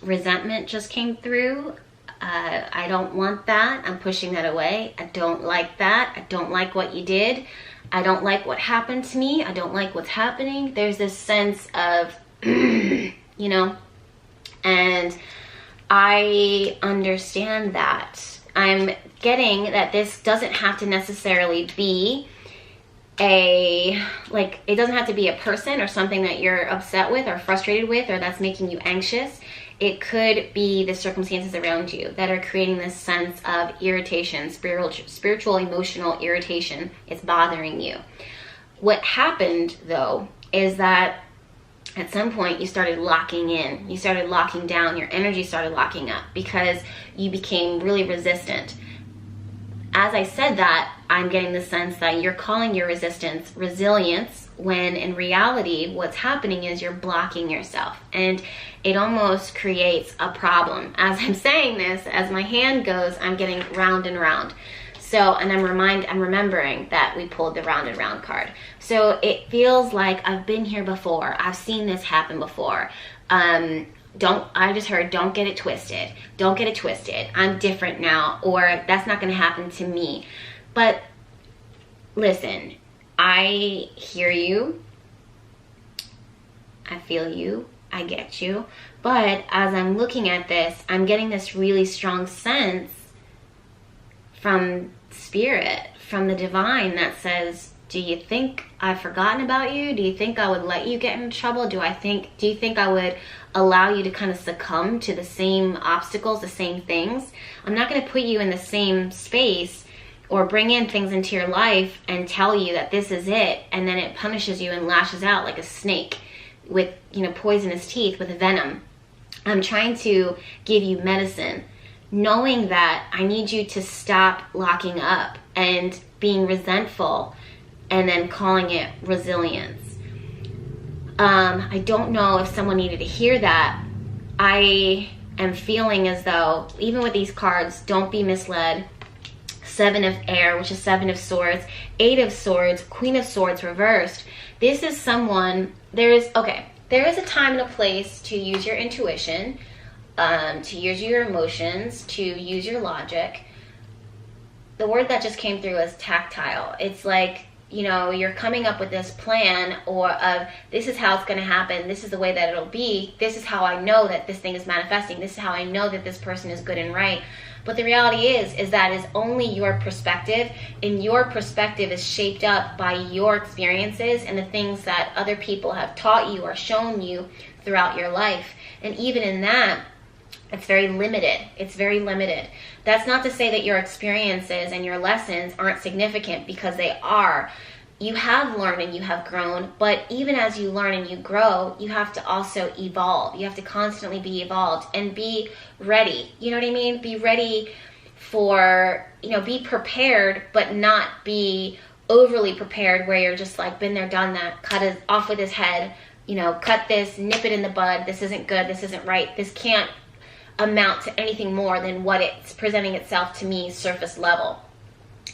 Resentment just came through. I don't want that. I'm pushing that away. I don't like that. I don't like what you did. I don't like what happened to me. I don't like what's happening. There's this sense of, you know, and I understand that. I'm getting that this doesn't have to necessarily be it doesn't have to be a person or something that you're upset with or frustrated with or that's making you anxious. It could be the circumstances around you that are creating this sense of irritation, spiritual, emotional irritation. It's bothering you. What happened, though, is that at some point you started locking in. You started locking down. Your energy started locking up because you became really resistant. As I said that, I'm getting the sense that you're calling your resistance resilience, when in reality what's happening is you're blocking yourself, and it almost creates a problem. As I'm saying this, as my hand goes, I'm getting round and round. So, and I'm remembering that we pulled the Round and Round card. So it feels like I've been here before. I've seen this happen before. I just heard, don't get it twisted. Don't get it twisted. I'm different now, or that's not going to happen to me. But listen, I hear you. I feel you. I get you. But as I'm looking at this, I'm getting this really strong sense from spirit, from the divine, that says, do you think I've forgotten about you? Do you think I would let you get in trouble? Do you think I would allow you to kind of succumb to the same obstacles, the same things? I'm not going to put you in the same space or bring in things into your life and tell you that this is it, and then it punishes you and lashes out like a snake with, you know, poisonous teeth, with venom. I'm trying to give you medicine, knowing that I need you to stop locking up and being resentful and then calling it resilience. I don't know if someone needed to hear that. I am feeling as though, even with these cards, don't be misled. 7 of air, which is 7 of swords, 8 of swords, Queen of swords reversed. This is someone, there is a time and a place to use your intuition, to use your emotions, to use your logic. The word that just came through is tactile. It's like, you know, you're coming up with this plan, or of, this is how it's going to happen, this is the way that it'll be, this is how I know that this thing is manifesting, this is how I know that this person is good and right. But the reality is that is only your perspective, and your perspective is shaped up by your experiences and the things that other people have taught you or shown you throughout your life. And even in that, it's very limited. It's very limited. That's not to say that your experiences and your lessons aren't significant, because they are. You have learned and you have grown, but even as you learn and you grow, you have to also evolve. You have to constantly be evolved and be ready. You know what I mean? Be ready for, you know, be prepared, but not be overly prepared where you're just like, been there, done that, cut it off with his head, you know, cut this, nip it in the bud, this isn't good, this isn't right, this can't amount to anything more than what it's presenting itself to me surface level.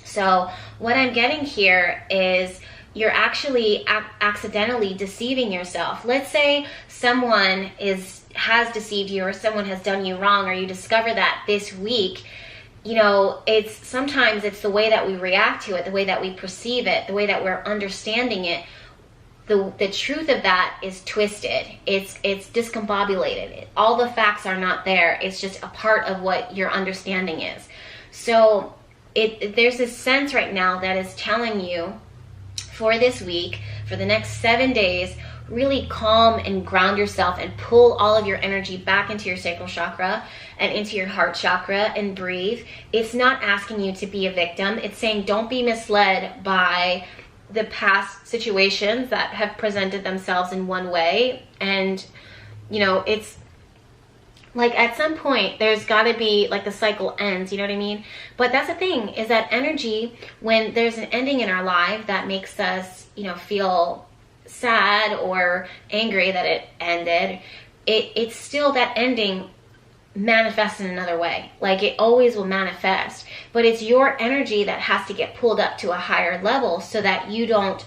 So what I'm getting here is you're actually accidentally deceiving yourself. Let's say someone has deceived you, or someone has done you wrong, or you discover that this week. You know, sometimes it's the way that we react to it, the way that we perceive it, the way that we're understanding it. The truth of that is twisted. It's discombobulated. All the facts are not there. It's just a part of what your understanding is. So there's this sense right now that is telling you, for this week, for the next 7 days, really calm and ground yourself and pull all of your energy back into your sacral chakra and into your heart chakra and breathe. It's not asking you to be a victim. It's saying don't be misled by the past situations that have presented themselves in one way. And, you know, it's like at some point there's got to be, like, the cycle ends, you know what I mean? But that's the thing, is that energy, when there's an ending in our life that makes us, you know, feel sad or angry that it ended, it's still, that ending manifests in another way. Like, it always will manifest, but it's your energy that has to get pulled up to a higher level so that you don't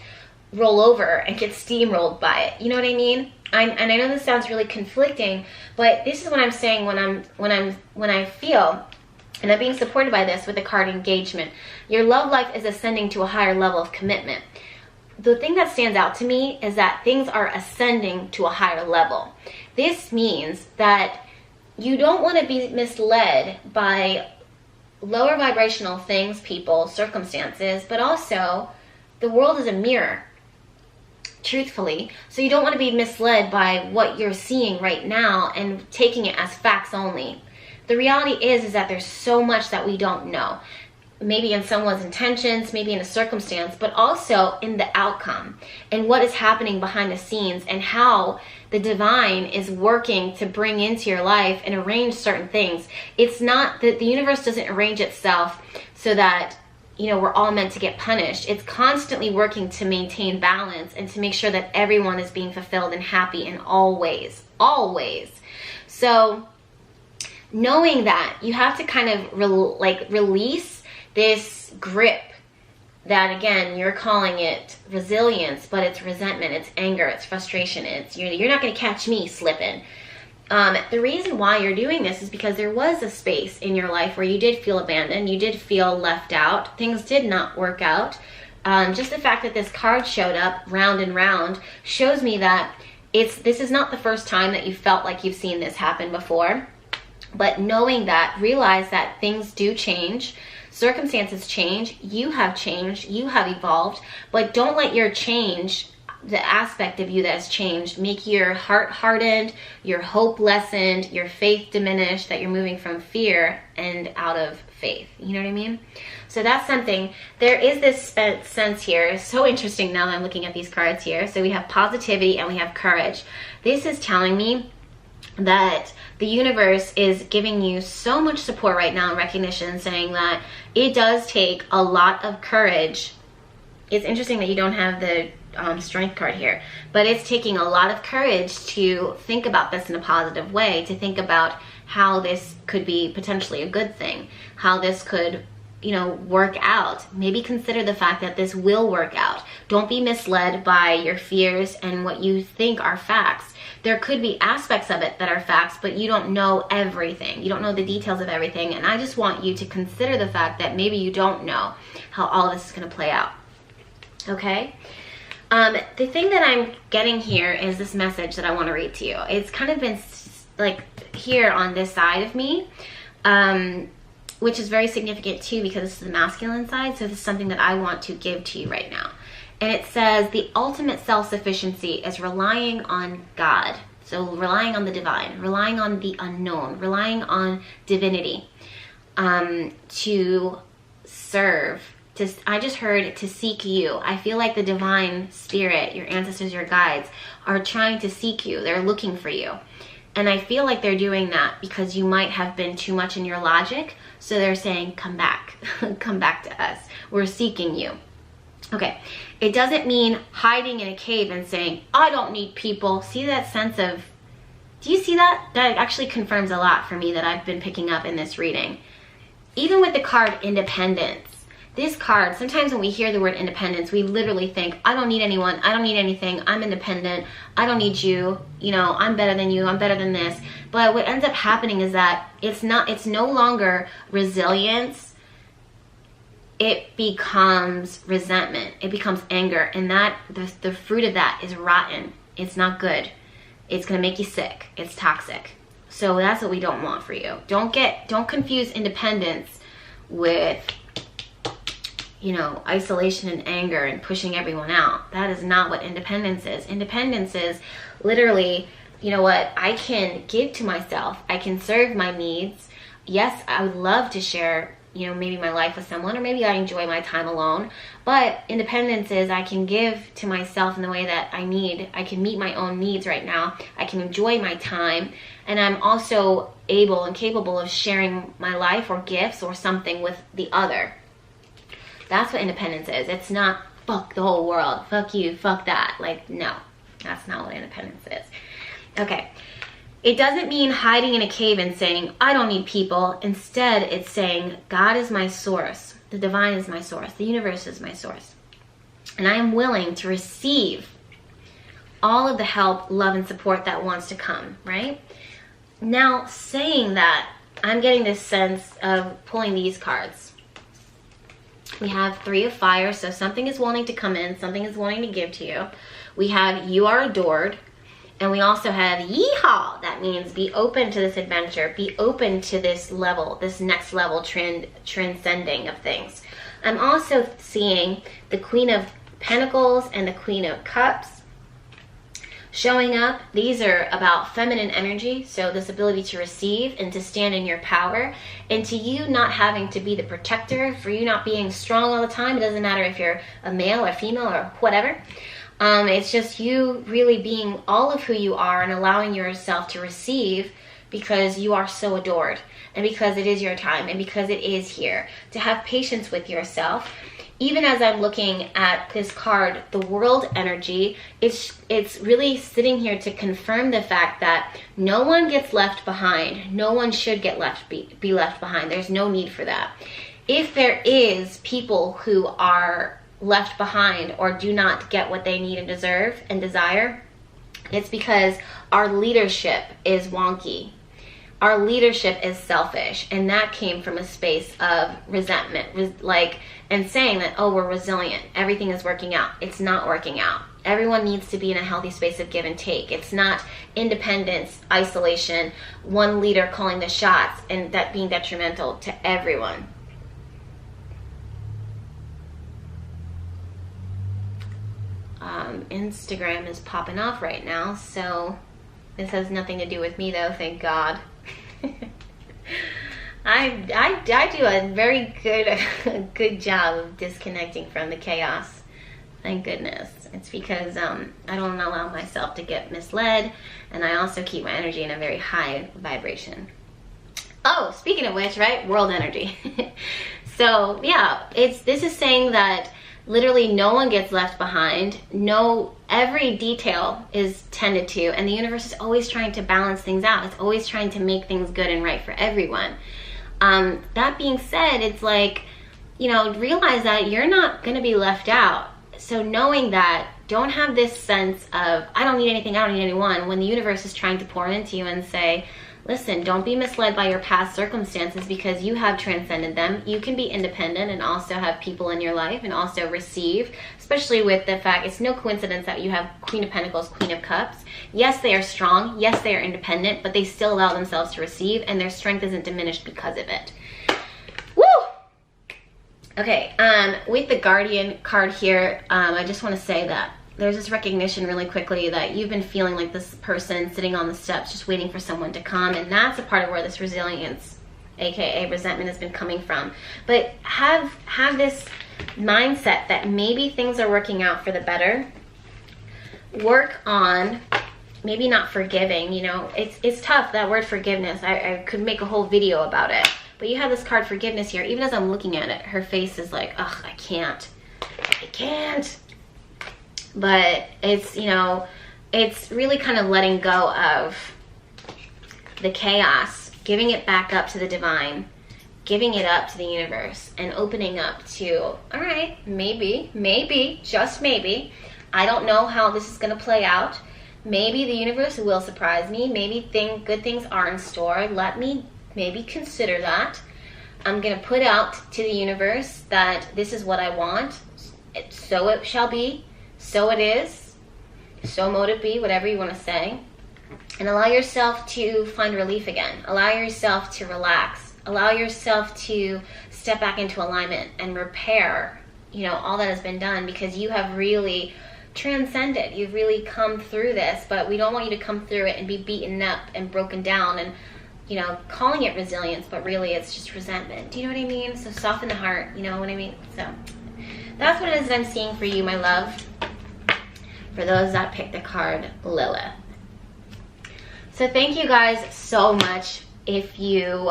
roll over and get steamrolled by it. You know what I mean? And I know this sounds really conflicting, but this is what I'm saying when I feel, and I'm being supported by this with the card engagement. Your love life is ascending to a higher level of commitment. The thing that stands out to me is that things are ascending to a higher level. This means that you don't want to be misled by lower vibrational things, people, circumstances, but also the world is a mirror, truthfully. So you don't want to be misled by what you're seeing right now and taking it as facts only. The reality is that there's so much that we don't know. Maybe in someone's intentions, maybe in a circumstance, but also in the outcome and what is happening behind the scenes and how the divine is working to bring into your life and arrange certain things. It's not that the universe doesn't arrange itself so that, you know, we're all meant to get punished. It's constantly working to maintain balance and to make sure that everyone is being fulfilled and happy in all ways, always. So knowing that, you have to kind of release this grip that, again, you're calling it resilience, but it's resentment, it's anger, it's frustration, it's you're not going to catch me slipping. The reason why you're doing this is because there was a space in your life where you did feel abandoned, you did feel left out, things did not work out. Just the fact that this card showed up round and round shows me that this is not the first time that you felt like you've seen this happen before. But knowing that, realize that things do change, circumstances change, you have changed, you have evolved, but don't let your change, the aspect of you that has changed, make your heart hardened, your hope lessened, your faith diminished, that you're moving from fear and out of faith. You know what I mean? So that's something. There is this sense here. It's so interesting now that I'm looking at these cards here. So we have positivity and we have courage. This is telling me that the universe is giving you so much support right now and recognition, saying that it does take a lot of courage. It's interesting that you don't have the strength card here, but it's taking a lot of courage to think about this in a positive way, to think about how this could be potentially a good thing, how this could, you know, work out. Maybe consider the fact that this will work out. Don't be misled by your fears and what you think are facts. There could be aspects of it that are facts, but you don't know everything. You don't know the details of everything. And I just want you to consider the fact that maybe you don't know how all of this is going to play out. Okay? The thing that I'm getting here is this message that I want to read to you. It's kind of been like here on this side of me, which is very significant too, because this is the masculine side. So this is something that I want to give to you right now. And it says the ultimate self-sufficiency is relying on God. So relying on the divine, relying on the unknown, relying on divinity, to serve. I just heard to seek you. I feel like the divine spirit, your ancestors, your guides, are trying to seek you. They're looking for you. And I feel like they're doing that because you might have been too much in your logic. So they're saying, come back. Come back to us. We're seeking you. Okay. It doesn't mean hiding in a cave and saying, I don't need people. See that sense of, do you see that? That actually confirms a lot for me that I've been picking up in this reading. Even with the card independence. This card, sometimes when we hear the word independence, we literally think, I don't need anyone, I don't need anything, I'm independent, I don't need you, you know, I'm better than you, I'm better than this. But what ends up happening is that it's no longer resilience, it becomes resentment, it becomes anger, and that the fruit of that is rotten. It's not good. It's gonna make you sick. It's toxic. So that's what we don't want for you. Don't confuse independence with, you know, isolation and anger and pushing everyone out. That is not what independence is. Independence is literally, you know what, I can give to myself. I can serve my needs. Yes, I would love to share, you know, maybe my life with someone, or maybe I enjoy my time alone. But independence is I can give to myself in the way that I need. I can meet my own needs right now. I can enjoy my time. And I'm also able and capable of sharing my life or gifts or something with the other. That's what independence is. It's not fuck the whole world, fuck you, fuck that. Like, no, that's not what independence is. Okay, it doesn't mean hiding in a cave and saying, I don't need people. Instead, it's saying, God is my source. The divine is my source. The universe is my source. And I am willing to receive all of the help, love, and support that wants to come, right? Now, saying that, I'm getting this sense of pulling these cards. We have Three of Fire, so something is wanting to come in, something is wanting to give to you. We have You Are Adored, and we also have Yeehaw. That means be open to this adventure, be open to this level, this next level transcending of things. I'm also seeing the Queen of Pentacles and the Queen of Cups showing up. These are about feminine energy, so this ability to receive and to stand in your power, and to you not having to be the protector, for you not being strong all the time. It doesn't matter if you're a male or female or whatever. It's just you really being all of who you are and allowing yourself to receive, because you are so adored, and because it is your time, and because it is here. To have patience with yourself. Even as I'm looking at this card, the World energy, it's really sitting here to confirm the fact that no one gets left behind. No one should get be left behind. There's no need for that. If there is people who are left behind or do not get what they need and deserve and desire, it's because our leadership is wonky. our leadership is selfish, and that came from a space of resentment, and saying that, oh, we're resilient, everything is working out. It's not working out. Everyone needs to be in a healthy space of give and take. It's not independence, isolation, one leader calling the shots, and that being detrimental to everyone. Instagram is popping off right now, so this has nothing to do with me, though, thank God. I do a very good job of disconnecting from the chaos. Thank goodness. It's because I don't allow myself to get misled, and I also keep my energy in a very high vibration. Oh, speaking of which, right? World energy. So yeah, this is saying that literally no one gets left behind. Every detail is tended to, and the universe is always trying to balance things out. It's always trying to make things good and right for everyone. That being said, it's like, realize that you're not going to be left out. So knowing that, don't have this sense of, I don't need anything, I don't need anyone, when the universe is trying to pour into you and say, listen, don't be misled by your past circumstances, because you have transcended them. You can be independent and also have people in your life and also receive, especially with the fact it's no coincidence that you have Queen of Pentacles, Queen of Cups. Yes, they are strong. Yes, they are independent, but they still allow themselves to receive, and their strength isn't diminished because of it. Woo! Okay, with the Guardian card here, I just want to say that there's this recognition really quickly that you've been feeling like this person sitting on the steps just waiting for someone to come, and that's a part of where this resilience, aka resentment, has been coming from. But have this mindset that maybe things are working out for the better. Work on maybe not forgiving. It's tough, that word forgiveness. I could make a whole video about it. But you have this card forgiveness here. Even as I'm looking at it, her face is like, ugh, I can't. But it's, it's really kind of letting go of the chaos, giving it back up to the divine, giving it up to the universe, and opening up to, all right, maybe, just maybe, I don't know how this is going to play out. Maybe the universe will surprise me. Maybe good things are in store. Let me maybe consider that. I'm going to put out to the universe that this is what I want. So it shall be. So it is. So mote it be, whatever you want to say. And allow yourself to find relief again. Allow yourself to relax. Allow yourself to step back into alignment and repair, all that has been done, because you have really transcended. You've really come through this, but we don't want you to come through it and be beaten up and broken down and, calling it resilience, but really it's just resentment. Do you know what I mean? So soften the heart, you know what I mean? So that's what it is that I'm seeing for you, my love. For those that picked the card Lilith. So thank you guys so much. If you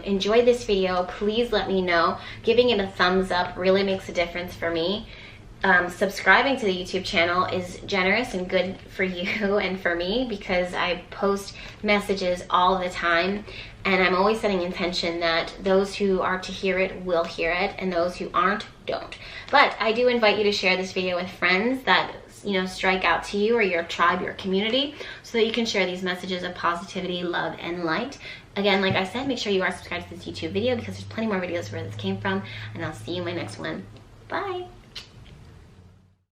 enjoyed this video, please let me know. Giving it a thumbs up really makes a difference for me. Subscribing to the YouTube channel is generous and good for you and for me, because I post messages all the time, and I'm always setting intention that those who are to hear it will hear it, and those who aren't, don't. But I do invite you to share this video with friends that strike out to you, or your tribe, your community, so that you can share these messages of positivity, love, and light. Again, like I said, make sure you are subscribed to this YouTube video, because there's plenty more videos where this came from, and I'll see you in my next one. Bye.